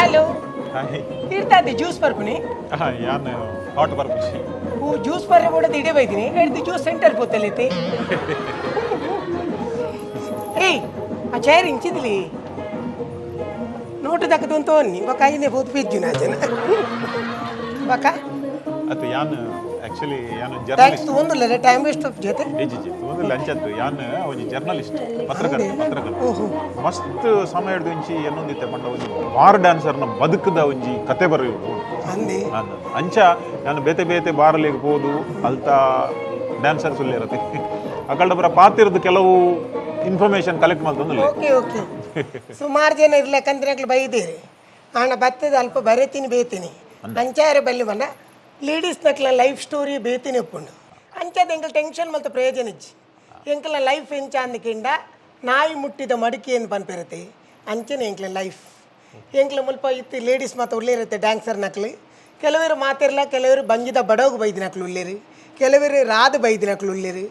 Hello hi ಇರ್ತಾದೆ juice ಬರ್ಪುನಿ ಯಾನ್ hot ಬರ್ಪುಜಿ ಓ juice ಬರ್ರೆ ಕೂಡ ಇಡೇ ಬೈದಿನಿ ಎಡ್ದು ಜ್ಯೂಸ್ ಸೆಂಟರ್ ಪೋತಲ್ಲೈತಿ ಏಯ್ ಆ ಚೇರ್ ಇಂಚಿದ್ಲಿ ನೋಟು ದಕ್ಕದು ಅಂತ ಅನ್ನಿ ಬಕ ಐನೇ ಬೋದು ಪಿಜ್ಜು ನಾ ಜನ ಬಕ ಅತ್ತು ಯಾನ್ ಆಕ್ಚುಲಿ ಯಾನ್ ಥ್ಯಾಂಕ್ಸ್ ಜರ್ನಲಿಸ್ಟ್ ತೊಂದಿಲ್ಲ ಟೈಮ್ ವೇಸ್ಟ್ ಜೊತೆ ಏಜಿಜಿ ಒಂದು ಲಂಚತ್ತು ಯಾನ್ ಒಂಜಿ ಜರ್ನಲಿಸ್ಟ್ ಪತ್ರಕರ್ತ ಓಹೋ ಮಸ್ತ್ ಸಮಯ ಹಿಡ್ದು ಒಂಜಿ ಏನೊಂದಿತ್ತೆ ಪಂಡ ಒಂಜಿ ಬಾರ್ ಡ್ಯಾನ್ಸರ್ನ ಬದುಕದ ಒಂಜಿ ಕತೆ ಬರೆಯುವುದು ಅಂದೆ ಅಂಚ ನಾನು ಬೇತೆ ಬೇತೆ ಬಾರಲಿಗೆ ಹೋದು ಅಲ್ತ ಡ್ಯಾನ್ಸರ್ ಸುಳ್ಳಿರತ್ತೆ ಅಕಲ್ಡ ಬರ ಪಾತಿರದು ಕೆಲವು ಇನ್ಫಾರ್ಮೇಶನ್ ಕಲೆಕ್ಟ್ ಮಾಡ್ತಂದಿಲ್ಲ ಓಕೆ ಓಕೆ ಸುಮಾರು ಜನ ಇರ್ಲಕ್ಕಂದ್ರೆ ಬೈದೇರಿ ಹಣ ಬತ್ತದ ಅಲ್ಪ ಬರೀತೀನಿ ಬೇತೀನಿ ಅಂಚಾರೆ ಬಲ್ಲಿ ಬಂದ ಲೇಡೀಸ್ ನಕ್ಲ ಲೈಫ್ ಸ್ಟೋರಿ ಬೇತೀನಿ ಒಪ್ಪುಂಡು ಅಂಚದ ಎಂಕಲ್ ಟೆನ್ಷನ್ ಮತ್ತು ಪ್ರಯೋಜನ ಇಜ್ಜಿ ಎಂಕಲ್ನ ಲೈಫ್ ಎಂಚ ಅಂದಕಿಂಡ ನಾಯಿ ಮುಟ್ಟಿದ ಮಡಿಕೆ ಎಂದು ಪನ್ಪಿರತ್ತೆ ಅಂಚನೆ ಎಂಕ್ಲ ಲೈಫ್ ಎಂಕ್ಲ ಮುಲ್ಪ ಇತ್ತು ಲೇಡೀಸ್ ಮಾತು ಉಳ್ಳೇರುತ್ತೆ ಡ್ಯಾನ್ಸರ್ ನಕ್ಲು ಕೆಲವರು ಮಾತಿರಲ್ಲ ಕೆಲವರು ಬಂಗಿದ ಬಡೋಗು ಬೈದಿನಕ್ಲು ಉಳ್ಳೇರಿ ಕೆಲವರು ರಾದ ಬೈದಿನಕ್ಲು ಉಳ್ಳೇರಿ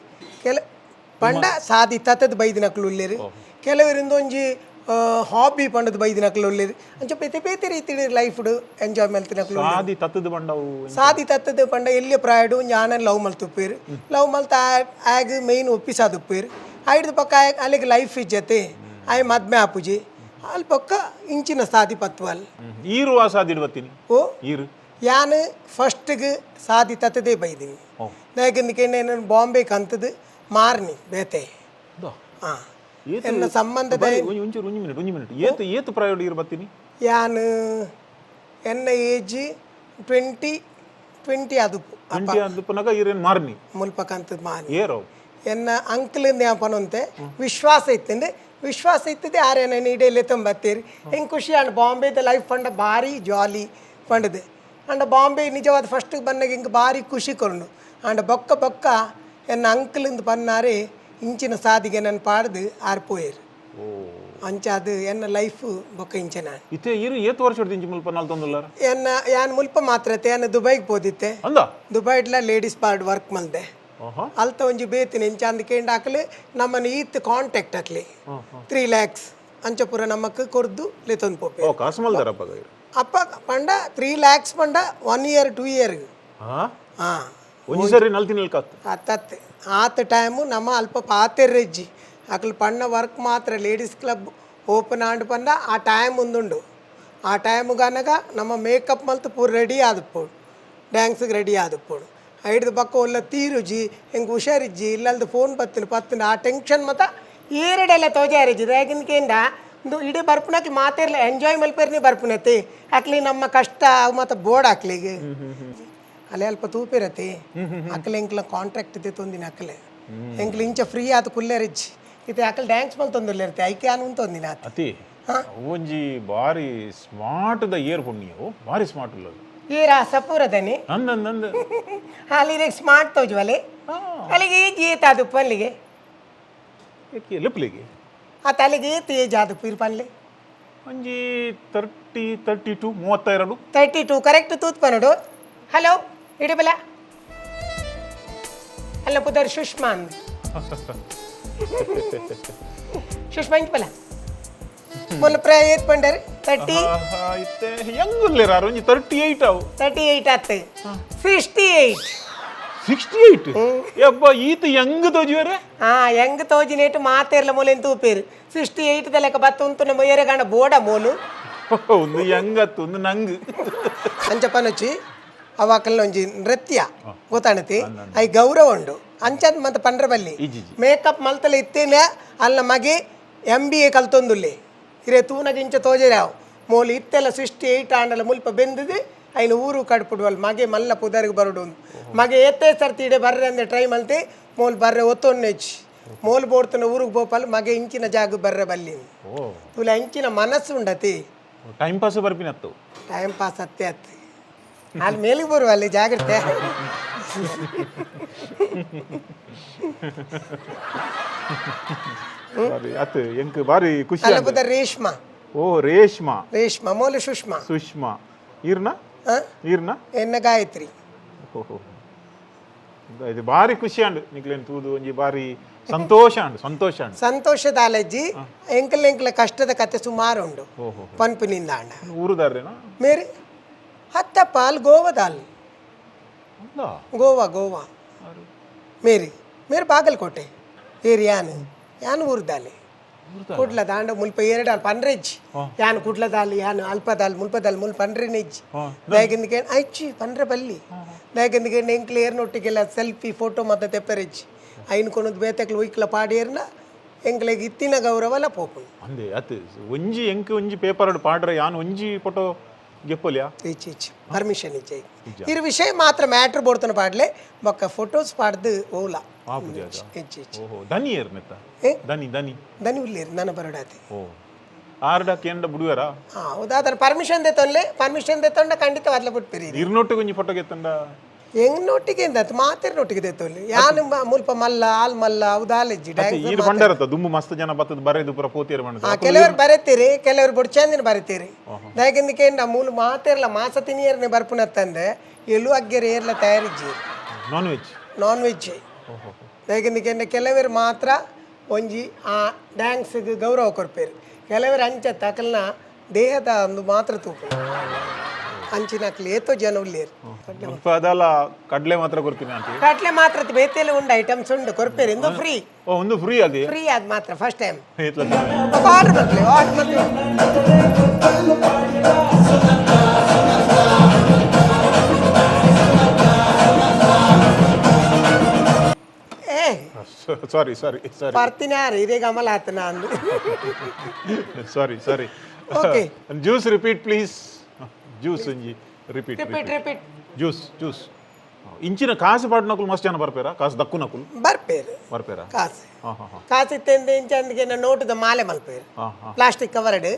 ಪಂಡ ಸಾದಿ ತತ್ತದ ಬೈದಿನಕ್ಲು ಉಳ್ಳೇರಿ ಕೆಲವರಿಂದ ಒಂಜಿ ಹಾಬಿ ಪಂಡದ ಬೈದಿನಕ್ಲು ಉಳ್ಳೇರಿ ಅಂಚ ಬೇತೆ ಬೇತೆ ರೀತಿ ಲೈಫ್ ಎಂಜಾಯ್ ಮಲ್ತಿನಕ್ಲು ಸಾದಿ ತತ್ತದ ಬಂಡವು ಸಾದಿ ತತ್ತದ ಪಂಡ ಎಲ್ಲಿ ಪ್ರಾಯಡು ಯಾನ ಲವ್ ಮಲ್ತುಪ್ಪೇರು ಲವ್ ಮಲ್ತ ಆಗ ಮೇಯ್ನ್ ಒಪ್ಪಿಸಾದುಪ್ಪೇರು ಐದು ಪಕ್ಕ ಅಲ್ಲಿಗೆ ಲೈಫ್ ಇಜ್ಜತೆ ಆಯ್ ಮದ್ಮೆ ಆಪುಜಿ ಅಲ್ಲಿ ಪಕ್ಕ ಇಂಚಿನ ಸಾದಿ ಪತ್ವಲ್ ಈರು ಆ ಸಾದಿ ಇಡ್ಬತ್ತೀನಿ ಓ ಈರು ಯಾನು ಫಸ್ಟ್ಗೆ ಸಾದಿ ತತ್ತದೇ ಬೈದೀನಿ ಯಾಕಂದ್ರೆ ನಾನು ಬಾಂಬೆ ಕಂತದ್ದು ಮಾರ್ನಿ ಬೇತೆ ಹಾಂ ಎನ್ನ ಸಂಬಂಧದ ಒಂಜಿ ಮಿನಿಟ್ ಏತು ಪ್ರಾಯೋಡ್ ಇರ್ಬತ್ತೀನಿ ಯಾನು ಎನ್ನ ಏಜ್ 20 ಅದು ಪುನಗ ಇರೇನ್ ಮಾರ್ನಿ ಮುಲ್ಪ ಕಂತದ್ದು ಮಾರ್ನಿ ಏರೋ ಎನ್ನ ಅಂಕಲಿಂದ ಯಾಪನಂತೆ ವಿಶ್ವಾಸ ಇತ್ತಂದ್ರೆ ವಿಶ್ವಾಸ ಇತ್ತದೆ ಆರೇನ ಇಡೀಲಿ ತೊಂಬತ್ತೇರಿ ಹೆಂಗೆ ಖುಷಿ ಅಂಡ್ ಬಾಂಬೆದ ಲೈಫ್ ಪಂಡ ಭಾರಿ ಜಾಲಿ ಪಂಡದೆ ಅಂಡ್ ಬಾಂಬೆ ನಿಜವಾದ ಫಸ್ಟ್ ಬಂದಾಗ ಹಿಂಗೆ ಭಾರಿ ಖುಷಿ ಕೊಂಡು ಅಂಡ್ ಬೊಕ್ಕ ಬೊಕ್ಕ ಎನ್ನ ಅಂಕಲಿಂದ ಬನ್ನಾರೆ ಇಂಚಿನ ಸಾದಿಗೆ ನನ್ನ ಪಾಡ್ದು ಆರ್ಪೋಯರು ಅಂಚ ಅದು ಎನ್ನ ಲೈಫ್ ಬೊಕ್ಕ ಇಂಚ ನಾನು ಇತ್ತೆ ಇರು ಏತು ವರ್ಷ ಹಿಡ್ದು ಮುಲ್ಪ ನಾಲ್ತೊಂದುಲ್ಲಾರ ಎನ್ನ ಯಾನ್ ಮುಲ್ಪ ಮಾತ್ರತೆ ಎನ್ನ ದುಬೈಗೆ ಹೋದಿತ್ತೆ ಅಂದ ದುಬೈಡ್ಲ ಲೇಡೀಸ್ ಪಾರ್ಡ್ ವರ್ಕ್ ಮಲ್ದೆ ಅಲ್ತ ಒಂಜಿ ಬೇತೀನಿ ಇಂಚ ಅಂದ್ಕೇಂಡು ಹಾಕ್ಲಿ ನಮ್ಮನ್ನು ಈತ್ ಕಾಂಟ್ಯಾಕ್ಟ್ ಹಾಕ್ಲಿ 3 lakhs ಅಂಚಪುರ ನಮ್ಮಕ್ಕೆ ಕೊರ್ದು ಲೆತೊಂದು ಪೋಪೆ ಕಾಸು ಮಲ್ದಾರಪ್ಪ ಅಪ್ಪ ಪಂಡ 3 lakhs ಪಂಡ 1 year 2 year ಹಾಂ ಒಂಜಿ ಸರಿ ನಲ್ತಿನಲ್ಲಿ ಕಾತು ಅತ್ತತ್ತೆ ಆತ ಟೈಮು ನಮ್ಮ ಅಲ್ಪ ಪಾತೆರ್ರೆಜ್ಜಿ ಅಕ್ಲು ಪಣ್ಣ ವರ್ಕ್ ಮಾತ್ರ ಲೇಡೀಸ್ ಕ್ಲಬ್ ಓಪನ್ ಆಂಡ್ ಪಂಡ ಆ ಟೈಮ್ ಮುಂದುಂಡು ಆ ಟೈಮುಗನಗ ನಮ್ಮ ಮೇಕಪ್ ಮಲ್ತು ಪೂರ ರೆಡಿ ಆದಪ್ಪೋಡು ಡ್ಯಾನ್ಸಿಗೆ ರೆಡಿ ಆದಪ್ಪೋಡು ಐದು ಪಕ್ಕ ಒಲ್ಲ ತೀರುಜಿ ಹೆಂಗೆ ಹುಷಾರಿಜ್ಜಿ ಇಲ್ಲಲ್ದು ಫೋನ್ ಪತ್ತಿನ ಆ ಟೆನ್ಷನ್ ಮತ್ತು ಏರಡೆಲ್ಲ ತೋಜಾರಿಜ್ಜಿ ಯಾಕಿನ್ಕೇಂಡ ಒಂದು ಇಡೀ ಬರ್ಪುನಕ್ಲಿ ಮಾತಿರ್ಲ ಎಂಜಾಯ್ ಮಲ್ಪೇರ್ನಿ ಬರ್ಪುನತಿ ಅಕ್ಲಿ ನಮ್ಮ ಕಷ್ಟ ಅವು ಮತ್ತು ಬೋರ್ಡ್ ಹಾಕ್ಲಿಗೆ ಅಲ್ಲೇ ಅಲ್ಪ ತೂಪಿರತಿ ಅಕ್ಕಲೆ ಎಂಕ್ಲ ಕಾಂಟ್ರಾಕ್ಟ್ ಇದೆ ತೊಂದಿನ ಅಕ್ಕಲೆ ಎಂಕ್ಲ ಇಂಚ ಫ್ರೀ ಆದ ಕುಲ್ಲೆರಿಜ್ಜಿ ಇದು ಅಕ್ಕಲ್ ಡ್ಯಾನ್ಸ್ ಮಲ್ ತೊಂದಿರ್ಲಿರ್ತಿ ಐಕೆ ಅನು ತೊಂದಿನ ಅತಿ ಒಂಜಿ ಬಾರಿ ಸ್ಮಾರ್ಟ್ ದ ಇಯರ್ ಪುಣ್ಯವು ಬಾರಿ ಸ್ಮಾರ್ಟ್ ಉಳ್ಳದು ಈರ ಸಪೂರದನಿ ನಂದು ಅಲ್ಲಿಗೆ ಸ್ಮಾರ್ಟ್ ತೋಜುವಲೆ ಅಲ್ಲಿಗೆ ಈಜ್ ಅದು ಪಲ್ಲಿಗೆ ಲಿಪ್ಲಿಗೆ ಆ ತಲೆಗೆ ಏಜ್ ಅದು ಪೀರ್ ಪಲ್ಲೆ ಒಂಜಿ 32 32 32 ಕರೆಕ್ಟ್ ತೂತ್ ಪನಡು ಹಲೋ ಇಡಬಲ ಅಲ್ಲ ಪುದರ್ ಸುಷ್ಮಾ ಅಂದ್ ಸುಷ್ಮಾ ಇಂಚ ಬಲ ಮೊನ್ನೆ ಪ್ರಾಯ ಏತ್ ಪಂಡರ್ 30 ಇತ್ತೆ ಹೆಂಗುಲ್ಲೇರಾರು ಒಂಜಿ 38 ಅವು 38 ಆತ್ತೆ 68 68 ಯಬ್ಬ ಈತ ಹೆಂಗ್ ತೋಜುವರೆ ಹೆಂಗ್ ತೋಜಿನೇಟು ಮಾತೇರ್ಲ ಮೂಲೆನ್ ತೂಪೇರು 68 ಲೆಕ್ಕ ಬತ್ತ ಉಂತು ನಮ್ಮ ಏರೆ ಗಂಡ ಬೋಡ ಮೋಲು ಒಂದು ಹೆಂಗತ್ತು ಒಂದು ನಂಗ್ ಅಂಚಪ್ಪನೊಚ್ಚಿ ಅವಾಕಲ್ಲ ಒಂಜಿ ನೃತ್ಯ ಗೊತ್ತಾಣತಿ ಐ ಗೌರವ ಉಂಡು ಅಂಚದ್ ಮತ್ತೆ ಪಂಡ್ರ ಬಲ್ಲಿ ಮೇಕಪ್ ಮಲ್ತಲೆ ಇತ್ತೇನೆ ಅಲ್ಲ ಮಗೆ MBA ಕಲ್ತೊಂದುಲ್ಲೆ ಇರೇ ತೂನಗ ಇಂಚ ತೋಜರಾವ್ ಮೋಲು ಇತ್ತೆಲ್ಲ 68 ಆಂಡಲ ಮುಲ್ಪ ಬೆಂದಿದೆ ಐನು ಊರು ಕಡ್ಪುಡುವಲ್ ಮಗೆ ಮಲ್ಲ ಪುದರಿಗೆ ಬರಡು ಮಗೆ ಎತ್ತೇ ಸರ್ತಿ ಇಡೆ ಬರ್ರೆ ಅಂದ್ರೆ ಟ್ರೈ ಮಲ್ತೆ ಮೋಲ್ ಬರ್ರೆ ಒತ್ತೊನ್ನೆಚ್ಚಿ ಮೋಲ್ ಬೋಡ್ತನ ಊರಿಗೆ ಬೋಪಲ್ ಮಗೆ ಇಂಚಿನ ಜಾಗ ಬರ್ರೆ ಬಲ್ಲಿ ತುಲ ಇಂಚಿನ ಮನಸ್ಸು ಉಂಡತಿ ಟೈಮ್ ಪಾಸ್ ಬರ್ಪಿನತ್ತು ಟೈಮ್ ಪಾಸ್ ಅತ್ತೆ ಅತ್ತೆ ಅಲ್ಲಿ ಮೇಲಿಗೆ ಬರುವ ಅಲ್ಲಿ ಜಾಗ್ರತೆ ಅತ್ತೆ ಎಂಕ್ ಬಾರಿ ಖುಷಿ ಅಲ್ಲ ರೇಷ್ಮಾ ಓ ರೇಷ್ಮಾ ಮೋಲು ಸುಷ್ಮಾ ಈರ್ನ ಎನ್ನ ಗಾಯತ್ರಿ ಇದು ಭಾರಿ ಖುಷಿ ಅಂಡು ನಿಕ್ಲೇನು ತೂದು ಒಂಜಿ ಭಾರಿ ಸಂತೋಷ ಅಂಡು ಸಂತೋಷದಾಲಜ್ಜಿ ಎಂಕಲ ಕಷ್ಟದ ಕತೆ ಸುಮಾರು ಉಂಡು ಓಹೋ ಪನ್ಪಿನಿಂದ ಅಂಡ ಊರುದಾರೇನಾ ಮೇರೆ ಹತ್ತಪ್ಪ ಅಲ್ಲಿ ಗೋವಾದಾಲ್ ಹೌದಾ ಗೋವಾ ಮೇರಿ ಮೇರೆ ಬಾಗಲಕೋಟೆ ಏರಿ ಯಾನು ಊರ್ದಾಲೆ ಕುಡ್ಲ ದಾಂಡ ಮುಲ್ಪ ಎರಡಾಲ್ ಪನ್ರೆಜ್ಜಿ ಯಾನು ಕುಡ್ಲದಾಲಿ ಯಾನು ಅಲ್ಪದಾಲ್ ಮುಲ್ಪದಾಲ್ ಮುಲ್ಪ ಪನ್ರೆನೆಜ್ಜಿ ದಯಗಿಂದಿಗೆ ಐಚಿ ಪನ್ರೆ ಬಲ್ಲಿ ದಯಗಿಂದಿಗೆ ಎಂಕ್ಲೆ ಏರ್ನೊಟ್ಟಿಗೆಲ್ಲ ಸೆಲ್ಫಿ ಫೋಟೋ ಮತ್ತೆ ತೆಪ್ಪರೆಜ್ಜಿ ಐನ್ ಕೊನದು ಬೇತಕ್ಲು ಒಯ್ಕಲ ಪಾಡೇರ್ನ ಎಂಕ್ಲೆಗೆ ಇತ್ತಿನ ಗೌರವಲ ಪೋಪುಂಡು ಅಂದೆ ಅತ್ ಒಂಜಿ ಒಂಜಿ ಪೇಪರ್ ಪಾಡ್ರೆ ಯಾನು ಒಂಜಿ ಫೋಟೋ ಗೆಪ್ಪಲ್ಯಾ ಇಚ್ಚಿ ಪರ್ಮಿಷನ್ ಇಚ್ಚೆ ಇರು ವಿಷಯ ಮಾತ್ರ ಮ್ಯಾಟ್ರ್ ಬೋಡ್ತನ ಪಾಡ್ಲೆ ಬೊಕ್ಕ ಫೋಟೋಸ್ ಪಾಡ್ದು ಓಲಾ ಇಚ್ಚಿ ಓಹೋ ದನಿ ಏರ್ನೆತ್ತ ದನಿ ದನಿ ದನಿ ಉಲ್ಲೇರು ನನ್ನ ಬರಡಾತೆ ಓ ಆರ್ಡಕ್ಕೆ ಎಂಡ ಬಿಡುವರಾ ಹೌದಾದ್ರೆ ಪರ್ಮಿಷನ್ ತೆತ್ತೊಂಡ ಖಂಡಿತ ಅದ್ಲ ಬಿಟ್ಬಿರಿ ಇರ್ನೊಟ್ಟಿಗೆ ಒಂಜಿ ಫೋಟೋ ಗೆತ್ತಂಡ ಎಂಗ್ನೊಟ್ಟಿಗೆ ಎಂದತ್ತು ಮಾತೆರ್ನೊಟ್ಟಿಗೆ ತೆತ್ತೊಲ್ಲಿ ಯಾನು ಮುಲ್ಪ ಮಲ್ಲ ಆಲ್ ಮಲ್ಲ ಹೌದಾಲೆಜ್ಜಿ ಈರು ಬಂಡಾರತ್ತ ದುಂಬು ಮಸ್ತ್ ಜನ ಬತ್ತದ ಬರೆದು ಪುರ ಪೋತಿಯರ್ ಬಂದ ಕೆಲವರು ಬರೀತೀರಿ ಕೆಲವರು ಬುಡ್ಚಂದಿನ ಬರೀತೀರಿ ದಯಗಿಂದಕ್ಕೆ ಮೂಲ ಮಾತೆರ್ಲ ಮಾಸ ತಿನಿಯರ್ನೆ ಬರ್ಪುನತ್ತಂದೆ ಎಲ್ಲೂ ಅಗ್ಗೆರೆ ಏರ್ಲ ತಯಾರಿಜ್ಜಿ ನಾನ್ ವೆಜ್ ದಯಗಿಂದಕ್ಕೆ ಕೆಲವರು ಮಾತ್ರ ಒಂಜಿ ಆ ಡ್ಯಾನ್ಸ್ಗೆ ಗೌರವ ಕೊಡ್ಪೇರು ಕೆಲವರು ಅಂಚತ್ತ ಅಕಲ್ನ ದೇಹದ ಒಂದು ಮಾತ್ರ ತೂಕು ಅಂಚಿನ ಅಕ್ಲಿ ಏತೋ ಜನ ಉಳ್ಳೇರು ಅದಲ್ಲ ಕಡ್ಲೆ ಮಾತ್ರ ಕೊಡ್ತೀನಿ ಅಂತ ಕಟ್ಲೆ ಮಾತ್ರ ಬೇತೆಲ್ಲ ಉಂಡು ಐಟಮ್ಸ್ ಉಂಡು ಕೊಡ್ಪೇರು ಇಂದು ಫ್ರೀ ಒಂದು ಫ್ರೀ ಅದೇ ಫ್ರೀ ಅದು ಮಾತ್ರ ಫಸ್ಟ್ ಟೈಮ್ ಏತ್ಲ ಆರ್ಡರ್ ಬರ್ಲಿ ಸಾರಿ ಬರ್ತೀನಿ ಯಾರು ಇದೇ ಗಮಲ ಆತ ನಾನು sorry okay juice repeat please juice ಒಂಜಿ ರಿಪೀಟ್ ರಿಪೀಟ್ ಜ್ಯೂಸ್ ಇಂಚಿನ ಕಾಸು ಪಾಡ್ನಕುಲು ಮಸ್ತ್ ಜನ ಬರ್ಪೇರಾ ಕಾಸು ದಕ್ಕುನಕುಲು ಬರ್ಪೇರಾ ಕಾಸು ಇತ್ತೆಂದು ಇಂಚಂದಿಗೆ ನೋಟದ ಮಾಲೆ ಮಲ್ಪೇರು ಪ್ಲಾಸ್ಟಿಕ್ ಕವರ್ಡ್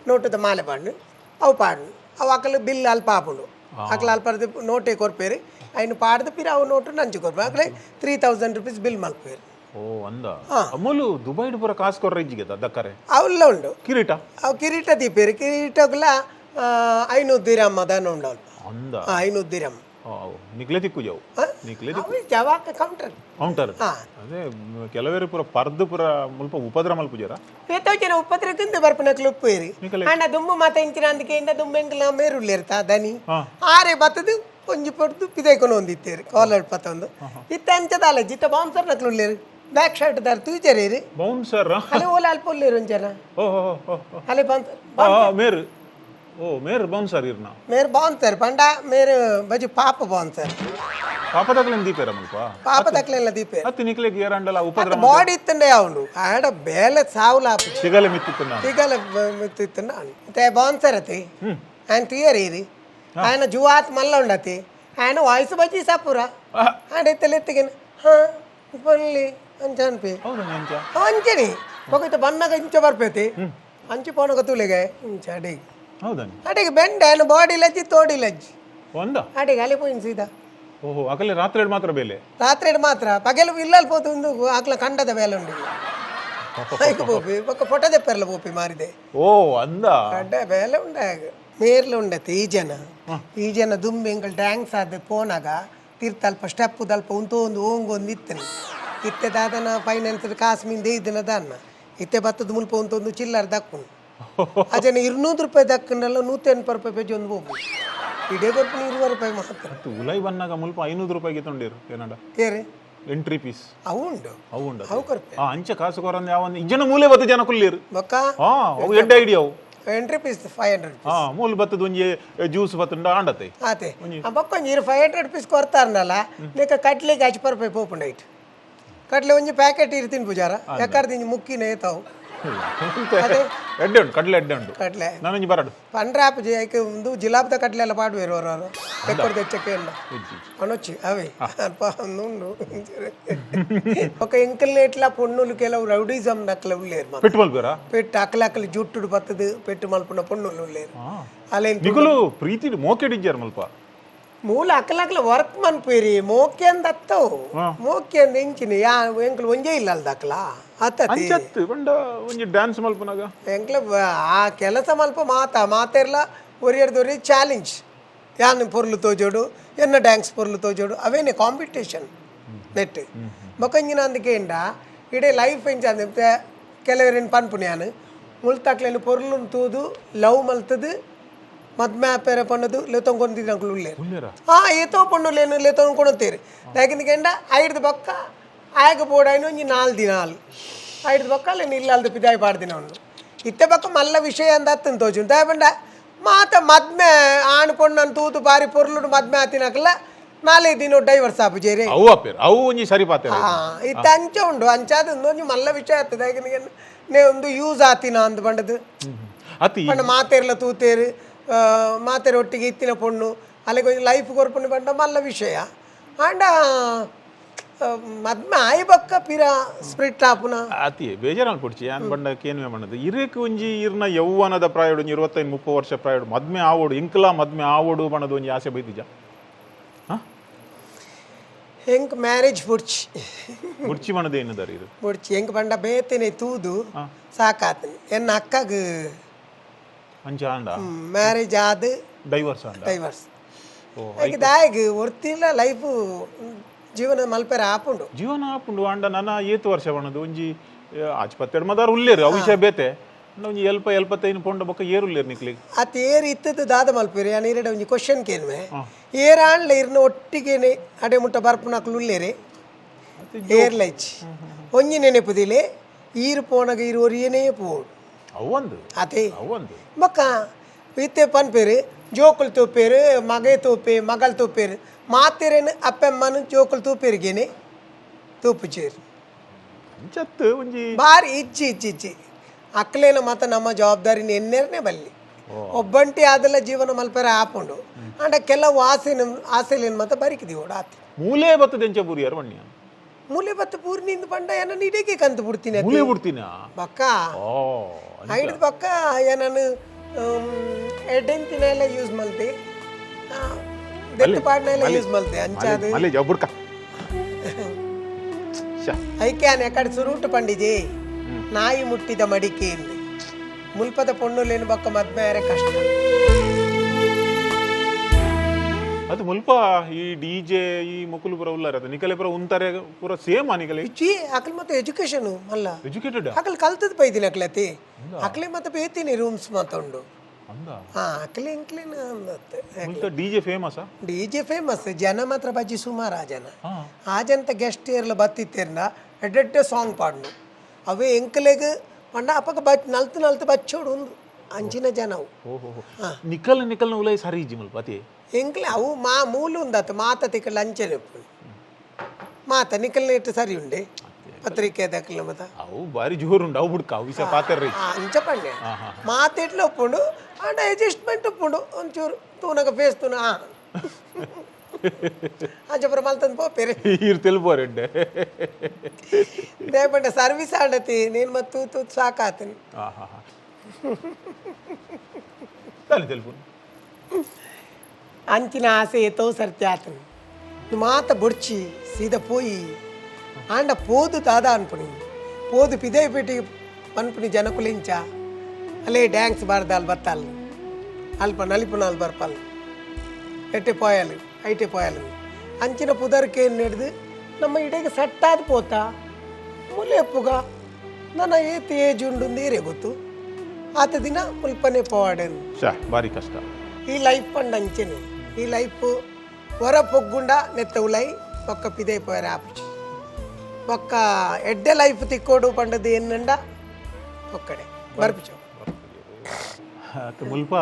ನೋಟದ ಮಾಲೆ ಪಾಡ್ನು ಅವು ಪಾಡ್ನು ಅವು ಅಕಲು ಬಿಲ್ ಅಲ್ಪ ಆಪುಂಡು ಅಕಲು ಅಲ್ಪದ ನೋಟೇ ಕೊರ್ಪೇರು ఆయన పాడదు పిర అవు నోటు నంచి కొర్పు అక్కడ 3000 రూపీస్ బిల్ మల్పేరు ఓ అంద అమలు దుబాయ్ పುರ ಕಾಸು ಕೊರ್ರ ಇಜ್ಜಿಗೆ ದಕ್ಕರೆ ಅವಲ್ಲ ಉಂಡು ಕಿರೀಟ ಅವು ಕಿರೀಟ ದೀಪೇರು ಕಿರೀಟಗುಲ 500 ದಿರಮ್ ಅದನ್ನು ಉಂಡವು ಅಂದ 500 ದಿರಮ್ ನಿಕ್ಲೆ ತಿಕ್ಕು ಜಾವು ನಿಕ್ಲೆ ಅವು ಜವಾಕ ಕೌಂಟರ್ ಅದೇ ಕೆಲವೇರು ಪುರ ಪರ್ದು ಪುರ ಮುಲ್ಪ ಉಪದ್ರ ಮಲ್ಪುಜರ ಪೇತೋಚನ ಉಪದ್ರಕ್ಕಿಂದ ಬರ್ಪನಕ್ಲು ಉಪ್ಪೇರಿ ಅಣ್ಣ ದುಂಬು ಮಾತ ಇಂಚಿನ ಅಂದಕ್ಕೆ ಇಂದ ದುಂಬೆಂಕಲ ಮೇರುಳ್ಳೇರ್ತಾ ದನಿ ಆರೆ ಬತ್ತದು ಒಂಜಿ ಪೊಡ್ದು ಪಿದೈಕೊಂಡು ಒಂದಿತ್ತೇರಿ ಕಾಲರ್ ಪತ್ತೊಂದು ಇತ್ತ ಅಂಚದಾಲ ಜಿತ್ತ ಬೌನ್ಸರ್ ನಕ್ಲು ಉಳ್ಳೇರು ಬ್ಯಾಕ್ ಶರ್ಟ್ ದಾರ್ ತೂಚರೇರಿ ಬೌನ್ಸರ್ ಅಲೆ ಓಲ ಅಲ್ಪ ಉಳ್ಳೇರು ಒಂಜನ ಅಲೆ ಮೇರ್ ಬೌನ್ಸರ್ ಇರ್ನ ಮೇರ್ ಬೌನ್ಸರ್ ಪಂಡ ಮೇರ್ ಬಜಿ ಪಾಪ ಬೌನ್ಸರ್ ಪಾಪ ತಕ್ಲೆನ್ ದೀಪೇರ ಮುಲ್ಪ ಪಾಪ ತಕ್ಲೆಲ್ಲ ದೀಪೇ ಹತ್ತಿ ನಿಕ್ಲೆ ಗೇರಂಡಲ ಉಪದ್ರ ಬಾಡಿ ಇತ್ತಂಡೆ ಅವನು ಆಡ ಬೇಲೆ ಸಾವುಲ ಸಿಗಲೆ ಮಿತ್ತಿತ್ತನ ತೆ ಬೌನ್ಸರ್ ಅತಿ ఆయన తీయరేది ఆయన జువాత్ మళ్ళీ ఉండతి ఆయన వాయిస్ బచ్చి సప్పురా ఆడెత్తలెత్తిగిన పల్లి అంచ అనిపి అంచని ఒకటి బన్నగా ఇంచ ಬರ್ಪೈತಿ ಅಂಚಿ ಪೋನಗ ತುಳಿಗೆ ಇಂಚ ಅಡಿಗೆ ಅಡಿಗೆ ಬೆಂಡ ఆయన ಬಾಡಿ ಲಜ್ಜಿ ತೋಡಿ ಲಜ್ಜಿ ಅಡಿಗೆ ಅಲ್ಲಿపోయింది సీదా ఓహో అకలే రాత్రేడు మాత్రం బేలే రాత్రేడు మాత్ర పగలు ఇల్లాలి పోతుంది అట్లా కండద వేల ఉండి పోపి ఒక ఫోటో తెప్పారు పోపి మారిదే ఓ అందా ಅಡ್ಡ ಬೇಲೆ ಉಂಡಾಗ ಮೇರ್ಲು ಉಂಡತ್ತೆ ಈ ಜನ ದುಂಬಿ ಎಂಗಳು ಡ್ಯಾನ್ಸ್ ಆದ ಪೋನಾಗ ತೀರ್ಥಲ್ಪ ಸ್ಟೆಪ್ ದಲ್ಪ ಒಂದು ಓಂಗೊಂದು ಇತ್ತನ ಇತ್ತೆದಾದನ ಫೈನಾನ್ಸ್ ಕಾಸು ಮಿಂದೆ ಇದ್ದನ ದಾನ್ನ ಇತ್ತೆ ಬತ್ತದ ಮುಲ್ಪ ಒಂದು ಚಿಲ್ಲರ್ ದಕ್ಕು ಅಜನ 200 ರೂಪಾಯಿ ದಕ್ಕನಲ್ಲ 180 ರೂಪಾಯಿ ಪೇಜ್ ಒಂದು ಹೋಗು ಇಡೇ ಕೊರ್ಪು 20 ರೂಪಾಯಿ ಮಾತ್ರ ಉಲೈ ಬನ್ನಾಗ ಮುಲ್ಪ 500 ರೂಪಾಯಿಗೆ ತೊಂಡಿರು ಏನಡ ಏರೆ ಎಂಟ್ರಿ ಪೀಸ್ ಅವು ಕೊರ್ಪೆ ಅಂಚೆ ಕಾಸು ಕೊರಂದ ಯಾವೊಂದು ಇಜ್ಜನ ಮೂಲೆ ಬತ್ತು ಜನ ಕುಲ್ಲಿರು ಬೊಕ್ಕ ಅವು ಎಡ್ಡ ಐಡಿಯಾ ಅವು ಎಂಟ್ರಿ ಪೀಸ್ 500 ಮೂಲ ಬತ್ತದ ಒಂಜಿ ಜ್ಯೂಸ್ ಬತ್ತುಂಡ ಆಂಡತೆ ಆತೆ ಬೊಕ್ಕೊಂಜಿ 500 ಪೀಸ್ ಕೊರ್ತಾರನಲ್ಲ ಲೇಕ ಕಟ್ಲಿಗೆ 80 ರೂಪಾಯಿ ಪೋಪುಂಡೈಟ್ ಕಟ್ಲೆ ಒಂಜಿ ಪ್ಯಾಕೆಟ್ ಇರ್ತೀನಿ ಪೂಜಾರ ಯಾಕರ್ದಿಂಜಿ ಮುಕ್ಕಿನೇ ತಾವು ಎಡ್ಡೆ ಉಂಟು ಕಡ್ಲೆ ನಾನೊಂಜಿ ಬರಡು పండ్రాపు చేయక ముందు జిలాబిత కట్ల పాడువేరు ఎవరు ఎక్కడ తెచ్చకే అనొచ్చి అవి నుండు ఒక ఎంకల్ని ఎట్లా పొన్నులు ಕೆಲವು రౌడీజం నక్కలు లేరు పెట్టి అక్కలక్కలు జుట్టుడు బత్తదు పెట్టి మల్పున పొన్నులు లేరు అలా ಪ್ರೀತಿ ಮೋಕೆಡಿಜ್ಜಾರ ಮಲ್ಪ ಮೂಲ ಅಕ್ಕಲಕ್ಕಲ ವರ್ಕ್ ಮನ್ಪೇರಿ ಮೋಕ್ಯಂದ ಅತ್ತವು ಮೋಕ್ಯಂದ ಎಂಚಿನ ಎಂಕಲು ಒಂಜೇ ಇಲ್ಲ ಅಲ್ದ ಅಕ್ಕಲ ಅತ್ತತಿ ಒಂಜಿ ಡ್ಯಾನ್ಸ್ ಮಲ್ಪನಾಗ ಎಂಕ್ಲ ಆ ಕೆಲಸ ಮಲ್ಪ ಮಾತೆರ್ಲ ಒರಿಯರ್ದೊರಿ ಚಾಲೆಂಜ್ ಯಾನ್ ಪೊರ್ಲು ತೋಜೋಡು ಎನ್ನ ಡ್ಯಾನ್ಸ್ ಪೊರ್ಲು ತೋಜೋಡು ಅವೇನೆ ಕಾಂಪಿಟೇಷನ್ ನೆಟ್ ಬೊಕೊಂಜಿನ ಅಂದಕೇಂಡ ಇಡೀ ಲೈಫ್ ಎಂಚ ಕೆಲವರಿನ ಪನ್ಪುಣ್ಯಾನು ಮುಳ್ತಕ್ಲೇನು ಪೊರ್ಲು ತೂದು ಲವ್ ಮಲ್ತದು ಮದ್ಮೆ ಆಪೇರ ಪಣ್ಣದು ಲೆತ್ತೊಂಡ್ಕೊಂತಿದ್ದು ಅಂಕಲು ಉಳ್ಳೇರು ಏತೋ ಪಣ್ಣು ಲೇನು ಲೆತ್ತೊಂಡ್ಕೊಳತ್ತೇರು ಯಾಕೆಂದಕೇಂಡ ಐದು ಬೊಕ್ಕ ಆಯಗ ಬೋಡಾಯಿನ ಒಂಜಿ 4 ದಿನಾಲು ಐದು ಬೊಕ್ಕ ಲೇನು ಇಲ್ಲಲ್ದು ಪಿದಾಯಿ ಪಾಡ್ದಿನ ಅವನು ಇತ್ತೆ ಬೊಕ್ಕ ಮಲ್ಲ ವಿಷಯ ಅಂದ ಹತ್ತನ್ನು ತೋಜು ತಾಯಪಂಡ ಮಾತ ಮದ್ಮೆ ಆಣ್ ಪೊಣ್ಣನ್ನು ತೂತು ಬಾರಿ ಪೊರ್ಲು ಮದ್ಮೆ ಆತಿನಕಲ್ಲ 4 ದಿನ ಡೈವರ್ಸ್ ಆಪು ಜೇರೆ ಅವು ಅಪ್ಪೇರು ಅವು ಒಂಜಿ ಸರಿ ಪಾತೆ ಇತ್ತ ಅಂಚ ಉಂಡು ಅಂಚಾದ ಒಂಜಿ ಮಲ್ಲ ವಿಷಯ ಆಗ್ತದೆ ಯಾಕೆ ನೇ ಒಂದು ಯೂಸ್ ಆತಿನ ಅಂದ್ ಪಂಡದು ಅತಿ ಪಂಡ ಮಾತೇರ್ಲ ತೂತೇರು ಮಾತೇರು ಒಟ್ಟಿಗೆ ಇತ್ತಿನ ಪೊಣ್ಣು ಅಲ್ಲಿಗೆ ಒಂದು ಲೈಫ್ ಕೊರ್ಪುಂಡು ಪಂಡ ಮಲ್ಲ ವಿಷಯ ಆಂಡ ಮದ್ಮೆ ಆಯ್ ಬಕ್ಕ ಪಿರ ಸ್ಪ್ರಿಟ್ ಆಪುನ ಅತಿ ಬೇಜಾರಲ್ಲಿ ಪುಡ್ಚಿ ಯಾನ್ ಬಂಡ ಕೇನ್ವೆ ಮಣ್ಣದು ಇರೇಕ್ ಒಂಜಿ ಇರ್ನ ಯೌವನದ ಪ್ರಾಯೋಡು ಒಂಜಿ 25-30 ವರ್ಷ ಪ್ರಾಯೋಡು ಮದ್ಮೆ ಆವೋಡು ಇಂಕಲ ಮದ್ಮೆ ಆವೋಡು ಬಣ್ಣದು ಒಂಜಿ ಆಸೆ ಬೈತಿಜ ಹೆಂಗ್ ಮ್ಯಾರೇಜ್ ಬುಡ್ಚಿ ಬುಡ್ಚಿ ಬಣ್ಣದ ಏನದಾರ ಇದು ಬುಡ್ಚಿ ಹೆಂಗ್ ಪಂಡ ಬೇತೇನೆ ತೂದು ಸಾಕಾತನಿ ಎನ್ನ ಅಕ್ಕಗ ಅಂಚ ಆಂಡ ಮ್ಯಾರೇಜ್ ಆದ ಡೈವರ್ಸ್ ಆಂಡ ಡೈವರ್ಸ್ ಈಗ ದಾಯಿಗ್ ಒರ್ತಿಲ್ಲ ಲೈಫು ಜೀವನ ಮಲ್ಪೆರ ಆಪುಂಡು ಜೀವನ ಆಪುಂಡು ಆಂಡ ನನ್ನ ಏತು ವರ್ಷ ಬಣ್ಣದು ಒಂಜಿ ಆಚ್ಪತ್ತೆಡು ಮದಾರು ಉಲ್ಲೇರು ಆ ವಿಷಯ ಬೇತೆ ಒಂಜಿ 75 ಪೊಂಡ ಬೊಕ್ಕ ಏರು ಉಲ್ಲೇರು ನಿಕ್ಲಿಗೆ ಅತ್ ಏರ್ ಇತ್ತದ ದಾದ ಮಲ್ಪೇರಿ ನಾನು ಇರಡೆ ಒಂಜಿ ಕ್ವಶನ್ ಕೇನ್ವೆ ಏರ್ ಆಣ್ಲ ಇರ್ನ ಒಟ್ಟಿಗೆನೆ ಅಡೆ ಮುಟ್ಟ ಬರ್ಪುನಕ್ಲು ಉಲ್ಲೇರೆ ಏರ್ಲೈಚ್ ಒಂಜಿ ನೆನೆಪುದಿಲೆ ಈರು ಪೋನಗ ಇರು ಒರಿಯನೇ ಪೋಡು ಅವಂದು ಅದೇ ಅವಂದು ಬೊಕ್ಕ ಇತ್ತೆ ಪನ್ಪೇರು ಜೋಕುಲು ತೂಪೇರು ಮಗೆ ತೂಪೆ ಮಗಳು ತೂಪೇರು ಮಾತೆರೇನು ಅಪ್ಪಮ್ಮನು ಜೋಕುಲು ತೂಪೇರಿಗೇನೆ ತೂಪುಚೇರು ಅಂಚತ್ತು ಒಂಜಿ ಬಾರಿ ಇಜ್ಜಿ ಅಕ್ಲೇನ ಮಾತ ನಮ್ಮ ಜವಾಬ್ದಾರಿನ ಎನ್ನೇರನೇ ಬಲ್ಲಿ ಒಬ್ಬಂಟಿ ಆದಲ್ಲ ಜೀವನ ಮಲ್ಪೆರ ಆಪುಂಡು ಅಂಡ ಕೆಲವು ಆಸೆಲೇನು ಮಾತ ಬರಿಕಿದೀವಿ ಆತಿ ಮೂಲೆ ಬತ್ತದ ಎಂಚ ಬುರಿ ಯಾರು ಬಣ್ಣ ಮೂಲೆ ಬತ್ತ ಪೂರ್ನಿಂದ ಪಂಡ ಏನ ನಿಡಿಗೆ ಕಂತು ಬಿಡ್ತೀನಿ ಮೂಲೆ ಬಿಡ್ತೀನ ಬಕ್ಕ ಓ ಐದು ಬಕ್ಕ ನಾನು ಎಡ್ಡೆಂತಿನ ಎಲ್ಲ ಯೂಸ್ ಮಲ್ತೆ ದೆತ್ತು ಪಾಡ್ನ ಎಲ್ಲ ಯೂಸ್ ಮಲ್ತೆ ಅಂಚಾದು ಅಲ್ಲೇ ಜಬ್ಬುಡ್ಕ ಐಕ್ಯಾನ್ ಎಕಡೆ ಸುರುಟು ಪಂಡಿಜಿ ನಾಯಿ ಮುಟ್ಟಿದ ಮಡಿಕೆ ಎಂದು ಮುಲ್ಪದ ಪೊಣ್ಣುಲೇನು ಬಕ್ಕ ಮದ್ಮೆ ಕಷ್ಟ ಅದು ಮುಲ್ಪ ಈ ಡಿಜೆ ಈ ಮುಕುಲು ಪುರ ಉಲ್ಲಾರ ನಿಕಲೆ ಪುರ ಉಂತಾರೆ ಪೂರ ಸೇಮ್ ನಿಕಲೆ ಇಚ್ಚಿ ಅಕಲ್ ಮತ್ತೆ ಎಜುಕೇಶನ್ ಮಲ್ಲ ಎಜುಕೇಟೆಡ್ ಅಕಲ್ ಕಲ್ತದ ಬೈದಿನ ಅಕ್ಲತಿ ಅಕ್ಲೆ ಮತ್ತೆ ಬೇತೀನಿ ರೂಮ್ಸ್ ಮಾತೊಂಡು ಅಂದ ಅಕ್ಲೆ ಇಂಕ್ಲೇನ ಅಂದತ್ತೆ ಮುಲ್ತ ಡಿಜೆ ಫೇಮಸ್ ಡಿಜೆ ಫೇಮಸ್ ಜನ ಮಾತ್ರ ಬಜ್ಜಿ ಸುಮಾರು ಆ ಜನ ಆ ಜನತ ಗೆಸ್ಟ್ ಇರ್ಲ ಬತ್ತಿತ್ತೇರ್ನ ಎಡ್ಡೆಡ್ಡೆ ಸಾಂಗ್ ಪಾಡ್ನು ಅವೇ ಎಂಕಲೆಗ್ ಪಂಡ ಅಪ್ಪಗ ನಲ್ತು ಬಚ್ಚೋಡು ಒಂದು ಅಂಚಿನ ಜನ ಅವು ನಿಕಲ್ನ ಉಲೈ ಸರಿ ಇಜ್ಜಿ ಮುಲ್ಪ ಅತಿ ಎಂಕ್ಲೆ ಅವು ಮೂಲು ಉಂದತ್ತು ಮಾತ ತಿಕ್ಕಲ ಅಂಚನೆ ಮಾತ ನಿಕಲ್ನ ಇಟ್ಟು ಸರಿ ಉಂಡೆ ಪತ್ರಿಕೆ ದಕ್ಕಲ ಮತ ಅವು ಬಾರಿ ಜೋರು ಉಂಡು ಅವು ಬುಡ್ಕ ಅವು ವಿಷಯ ಪಾತೆರ್ರಿ ಅಂಚ ಪಂಡೆ ಮಾತೆಟ್ಲ ಒಪ್ಪುಂಡು ಅಂಡ ಅಡ್ಜಸ್ಟ್ಮೆಂಟ್ ಒಪ್ಪುಂಡು ಒಂಚೂರು ತೂನಗ ಫೇಸ್ ತೂನ ಅಂಚಪುರ ಮಲ್ತಂದು ಪೋಪೇರೆ ಇರ್ ತೆಲ್ಬೋರೆಡ್ಡೆ ದೇಪಂಡ ಸರ್ವಿಸ್ ಆಡತಿ ನೀನು ಮತ್ತು ತೂತು ಸಾಕಾತೀನಿ ತೆಲ್ಪು ಅಂಚಿನ ಆಸೆ ಎತ್ತೋ ಸರ್ತಿ ಆತನು ಮಾತ ಬೊಡ್ಚಿ ಸೀದಾ ಪೋಯಿ ಆಂಡ ಪೋದು ತಾದ ಅನ್ಪುಣಿ ಪೋದು ಪಿದೈ ಪೇಟಿ ಅನ್ಪುಣಿ ಜನಕುಲಿಂಚ ಅಲ್ಲೇ ಡ್ಯಾನ್ಸ್ ಬಾರ್ದಾಲ್ ಬತ್ತಾಲು ಅಲ್ಪ ನಲಿಪುನಾಲ್ ಬರ್ಪಲ್ ಎಟ್ಟೆ ಪೋಯಲು ಐಟೆ ಪೋಯಲು ಅಂಚಿನ ಪುದರ್ಕೆ ನಡೆದು ನಮ್ಮ ಇಡೆಗೆ ಸಟ್ಟಾದ ಪೋತ ಮುಲೆಪ್ಪುಗ ನನ್ನ ಏತು ಏಜ್ ಉಂಡು ನೀರೇ ಗೊತ್ತು ಆತ ದಿನ ಮುಲ್ಪನೆ ಪೋವಾಡೇನು ಬಾರಿ ಕಷ್ಟ ಈ ಲೈಫ್ ಪಂಡ ಅಂಚೆನೆ ಈ ಲೈಫ್ ಹೊರ ಪೊಗ್ಗುಂಡ ನೆತ್ತ ಉಲೈ ಒಕ್ಕ ಪಿದೆ ಪೋಯರ ಆಪುಚಿ ಒಕ್ಕ ಎಡ್ಡೆ ಲೈಫ್ ತಿಕ್ಕೋಡು ಪಂಡದು ಏನಂಡ ಒಕ್ಕಡೆ ಬರ್ಪಿಚು ಅತ್ ಮುಲ್ಪ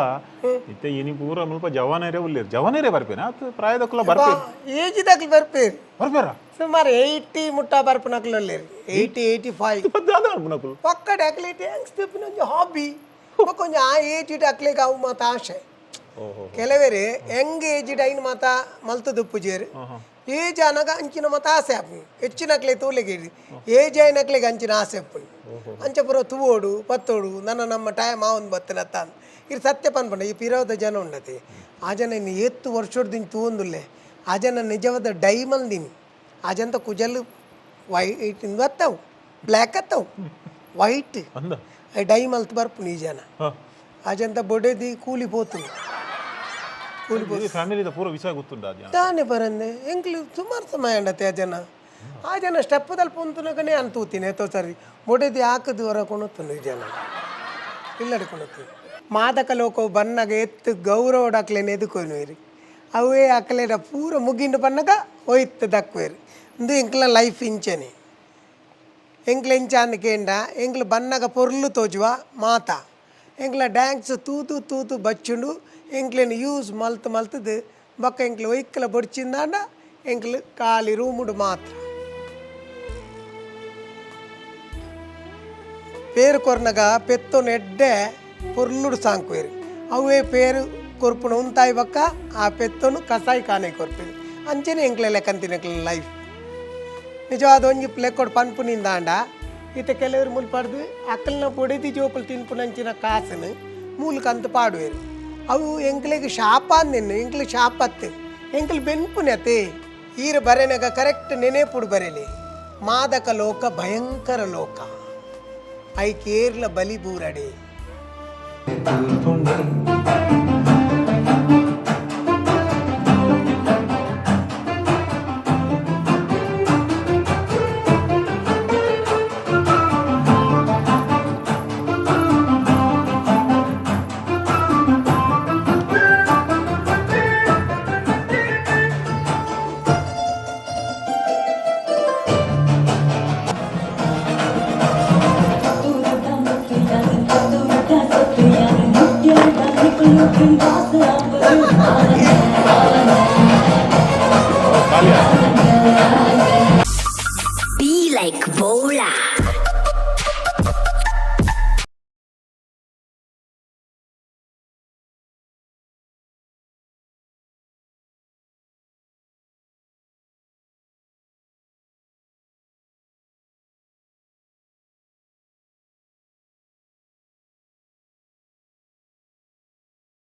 ಇತ್ತೆ ಇನಿ ಪೂರ ಮುಲ್ಪ ಜವಾನೇರೆ ಉಲ್ಲೇರು ಜವಾನೇರೆ ಬರ್ಪೇನ ಅತ್ ಪ್ರಾಯದಕ್ಕಲ್ಲ ಬರ್ಪೇರು ಏಜಿದಾಗ್ಲಿ ಬರ್ಪೇರು ಬರ್ಪೇರ ಸುಮಾರು 80 ಮುಟ್ಟ ಬರ್ಪನಕ್ಲು ಅಲ್ಲೇರು 80-85 ಪದ್ದಾದ ಅನ್ಪುನಕುಲು ಒಕ್ಕಡೆ ಅಕ್ಲೆ ಡ್ಯಾನ್ಸ್ ತಿಪ್ಪಿನ ಒಂದು ಹಾಬಿ ಕೊಂಚ ಆ ಏಜಿಡ್ ಅಕ್ಲೆಗೆ ಅವು ಮಾತ ಆಶೆ ಕೆಲವೇರು ಹೆಂಗ್ ಏಜಿಡ್ ಐನ್ ಮಾತ ಮಲ್ತದು ಪೂಜೇರು ಏಜ್ ಅನಗ ಅಂಚಿನ ಮಾತ ಆಸೆ ಆಪು ಹೆಚ್ಚಿನಕ್ಲೆ ತೋಲೆಗೆ ಏಜ್ ಐನಕ್ಲೆಗೆ ಅಂಚಿನ ಆಸೆ ಅಪ್ಪುನಿ ಅಂಚಪುರ ತೂವೋಡು ಪತ್ತೋಡು ನಮ್ಮ ಟೈಮ್ ಮಾವನ್ ಬತ್ತನತ್ತ ಇದು ಸತ್ಯ ಪನ್ಪಂಡ ಈ ಪಿರೋದ ಜನ ಉಂಡತಿ ಆ ಜನ ಇನ್ನು ಎತ್ತು ವರ್ಷೋಡ್ದಿನ ತೂವೊಂದುಲ್ಲೆ ಆ ಜನ ನಿಜವಾದ ಡೈಮಂದಿನಿ ಆ ಜನತ ಕುಜಲು ವೈಟ್ ಬತ್ತವು ಬ್ಲ್ಯಾಕ್ ಅತ್ತವು ವೈಟ್ ಡೈಮಲ್ತ್ ಬರ್ಪುನಿ ಈ ಜನ ಆ ಜನತ ಬೊಡೆದಿ ಕೂಲಿ ಪೋತು ಫ್ಯಾಮಿಲಿದ ಪೂರ ವಿಷಯ ಗೊತ್ತುಂಡ ತಾನೇ ಬರಂದೆ ಎಂಕ್ಲು ಸುಮಾರು ಸಮಯ ಅಂಡತೆ ಆ ಜನ ಆ ಜನ ಸ್ಟೆಪ್ಪದಲ್ಲಿ ಪುಂತುನಗನೇ ಅಂತೂತೀನಿ ಎತ್ತೋ ಸರಿ ಮೊಡೆದಿ ಹಾಕದು ಹೊರ ಕೊಣುತ್ತನು ಜನ ಇಲ್ಲಡಿ ಕೊಣುತ್ತೀನಿ ಮಾದಕ ಲೋಕವು ಬನ್ನಾಗ ಎತ್ತು ಗೌರವಡಾಕ್ಲೇನೆ ಎದುಕೊಯ್ನುವೇರಿ ಅವೇ ಅಕ್ಕಲೇನ ಪೂರ ಮುಗಿಂಡು ಬನ್ನಾಗ ಒಯ್ತು ದಕ್ಕುವೇರಿ ಇಂದು ಎಂಕ್ಲ ಲೈಫ್ ಇಂಚನೆ ಎಂಕ್ಲ ಇಂಚಾನ್ ಕೇಂಡ ಎಂಕ್ಲ ಬನ್ನಾಗ ಪೊರ್ಲು ತೋಜುವ ಮಾತ ಎಂಕ್ಲ ಡ್ಯಾನ್ಸ್ ತೂತು ತೂತು ಬಚ್ಚುಂಡು ಎಂಕ್ಲೇನು ಯೂಸ್ ಮಲ್ತು ಮಲ್ತದು ಬೊಕ್ಕ ಎಂಕ್ಲು ಒಯ್ಕಲ ಬೊಡ್ಚಿಂದಾಂಡ ಎಂಕ್ಲು ಖಾಲಿ ರೂಮುಡು ಮಾತ್ರ పేరు కొరనగా పెత్తోని ఎడ్డే పొర్లుడు సాంకువేరు అవే పేరు కొరుపున ఉంటాయి బక్క ఆ పెత్తోను కసాయి కానే కొరిపేది ಅಂಚೆನೆ ಎಂಕ್ಲೆ ಲೆಕ್ಕನ್ ತಿನ್ನಕ್ಲ ಲೈಫ್ ನಿಜವಾದ ಒಂಜಿ ಲೆಕ್ಕೊಡು ಪನ್ಪುನಿಂದಾಂಡ ಈತ ಕೆಲವರು ಮುಲ್ ಪಡ್ದು ಅಕ್ಕಲ್ನ పొడిది ಜೋಕುಲು ತಿನ್ಪುನಂಚಿನ ಕಾಸನು ಮೂಲಕ ಅಂತ ಪಾಡುವೇರು ಅವು ಎಂಕ್ಲೆಗೆ ಶಾಪ ಅಂದೆನ್ನು ಎಂಕ್ಲೆ ಶಾಪತ್ತು ಎಂಕ್ಲೆ ಬೆನ್ಪುನತೆ ಈರ ಬರೆನಗ ಕರೆಕ್ಟ್ ನೆನೆಪುಡು ಬರೆಲಿ ಮಾದಕ ಲೋಕ ಭಯಂಕರ ಲೋಕ ಐ ಕೇರ್ಲ ಬಲಿ ಬೂರಡೆ Be like Bola.